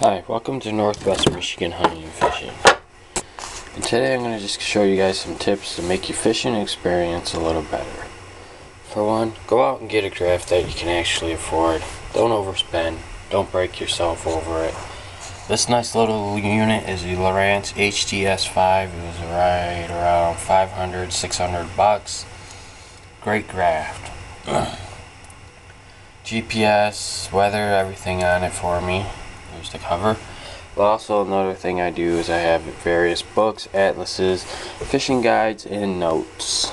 Hi, welcome to Northwest Michigan Hunting and Fishing. And today I'm going to just show you guys some tips to make your fishing experience a little better. For one, go out and get a craft that you can actually afford. Don't overspend. Don't break yourself over it. This nice little unit is a Lowrance HDS5. It was right around 500, 600 bucks. Great craft. GPS, weather, everything on it for me. There's the cover. But also another thing I do is I have various books, atlases, fishing guides, and notes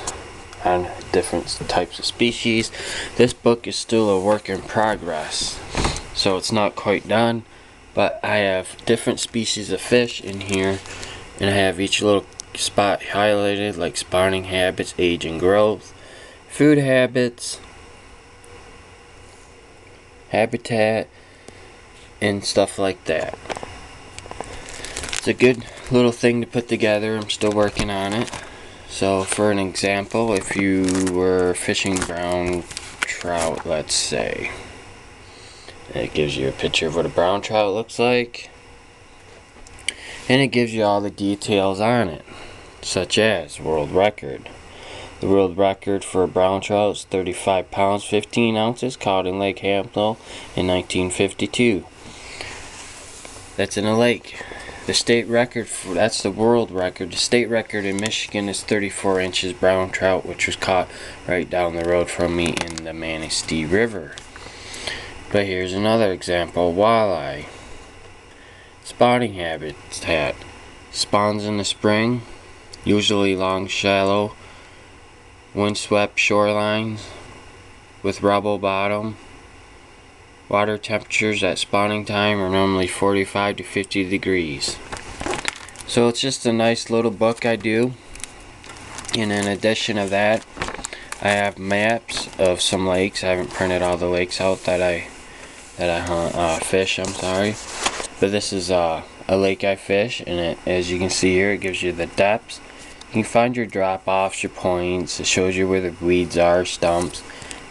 on different types of species. This book is still a work in progress, so it's not quite done, but I have different species of fish in here, and I have each little spot highlighted, like spawning habits, age and growth, food habits, habitat, and stuff like that. It's a good little thing to put together. I'm still working on it. So for an example, if you were fishing brown trout, let's say, it gives you a picture of what a brown trout looks like, and it gives you all the details on it, such as world record. The world record for a brown trout is 35 pounds 15 ounces, caught in Lake Hamel in 1952. That's in a lake. The state record, that's the world record. The state record in Michigan is 34 inches brown trout, which was caught right down the road from me in the Manistee River. But here's another example, walleye. Spawning habitat. Spawns in the spring, usually long, shallow, windswept shorelines with rubble bottom. Water temperatures at spawning time are normally 45 to 50 degrees. So it's just a nice little book I do. And in addition to that, I have maps of some lakes. I haven't printed all the lakes out that I fish, but this is a lake I fish, and as you can see here, it gives you the depths. You can find your drop-offs, your points. It shows you where the weeds are, stumps,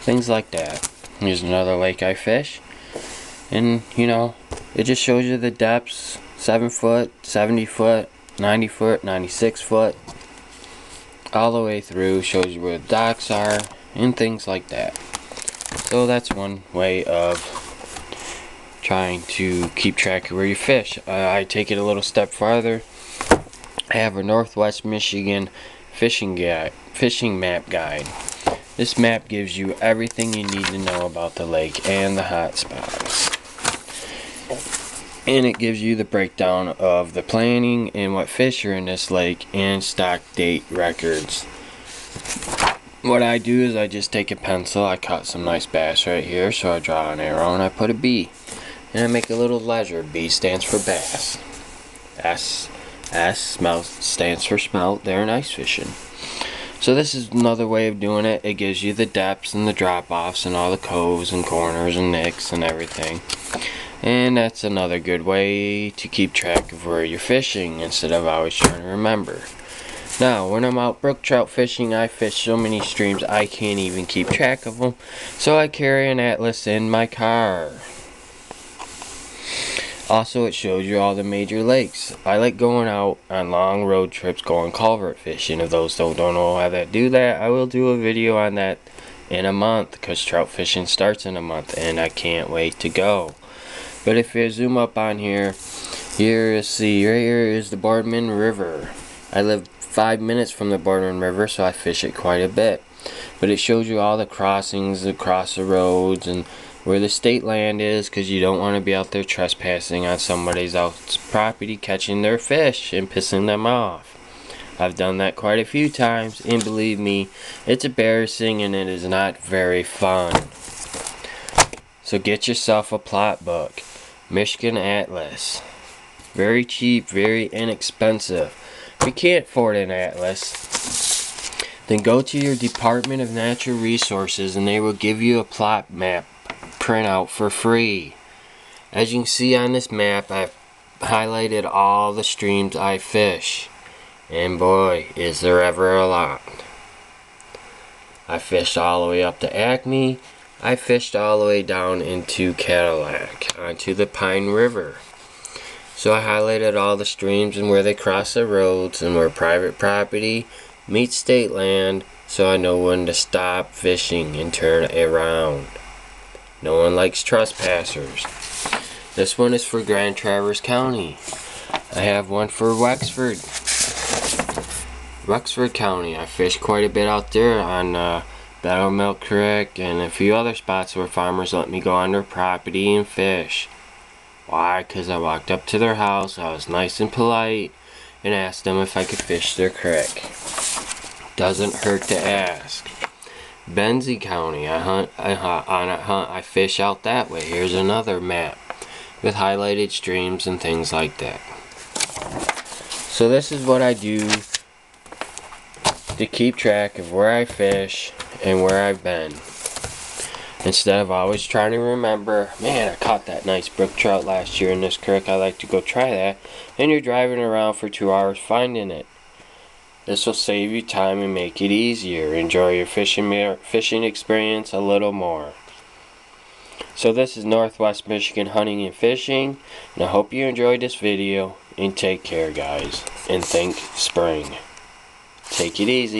things like that. Here's another lake I fish, and it just shows you the depths: 7 foot, 70 foot, 90 foot, 96 foot, all the way through. Shows you where the docks are and things like that. So that's one way of trying to keep track of where you fish. I take it a little step farther. I have a Northwest Michigan fishing map guide. This map gives you everything you need to know about the lake and the hot spots. And it gives you the breakdown of the planning and what fish are in this lake and stock date records. What I do is I just take a pencil. I caught some nice bass right here, so I draw an arrow and I put a B. And I make a little ledger. B stands for bass. S stands for smelt. They're nice fishing. So this is another way of doing it. It gives you the depths and the drop-offs and all the coves and corners and nicks and everything. And that's another good way to keep track of where you're fishing instead of always trying to remember. Now, when I'm out brook trout fishing, I fish so many streams I can't even keep track of them. So I carry an atlas in my car. Also, it shows you all the major lakes. I like going out on long road trips going culvert fishing. If those don't know how to do that, I will do a video on that in a month, because trout fishing starts in a month and I can't wait to go. But if you zoom up on here, right here is the Boardman River. I live 5 minutes from the Boardman River, so I fish it quite a bit. But it shows you all the crossings across the roads and where the state land is, because you don't want to be out there trespassing on somebody's else's property, catching their fish and pissing them off. I've done that quite a few times, and believe me, it's embarrassing and it is not very fun. So get yourself a plot book. Michigan Atlas. Very cheap, very inexpensive. If you can't afford an atlas, then go to your Department of Natural Resources and they will give you a plot map printout for free. As you can see on this map, I've highlighted all the streams I fish, and boy, is there ever a lot. I fished all the way up to Acme. I fished all the way down into Cadillac onto the Pine River. So I highlighted all the streams and where they cross the roads and where private property meets state land, so I know when to stop fishing and turn around. No one likes trespassers. This one is for Grand Traverse County. I have one for Wexford County. I fish quite a bit out there on Buttermilk Creek and a few other spots where farmers let me go on their property and fish. Why? Because I walked up to their house, I was nice and polite, and asked them if I could fish their creek. Doesn't hurt to ask. Benzie County, I fish out that way. Here's another map with highlighted streams and things like that. So this is what I do to keep track of where I fish and where I've been. Instead of always trying to remember, man, I caught that nice brook trout last year in this creek, I'd like to go try that, and you're driving around for 2 hours finding it. This will save you time and make it easier. Enjoy your fishing experience a little more. So this is Northwest Michigan Hunting and Fishing, and I hope you enjoyed this video, and take care guys, and think spring. Take it easy.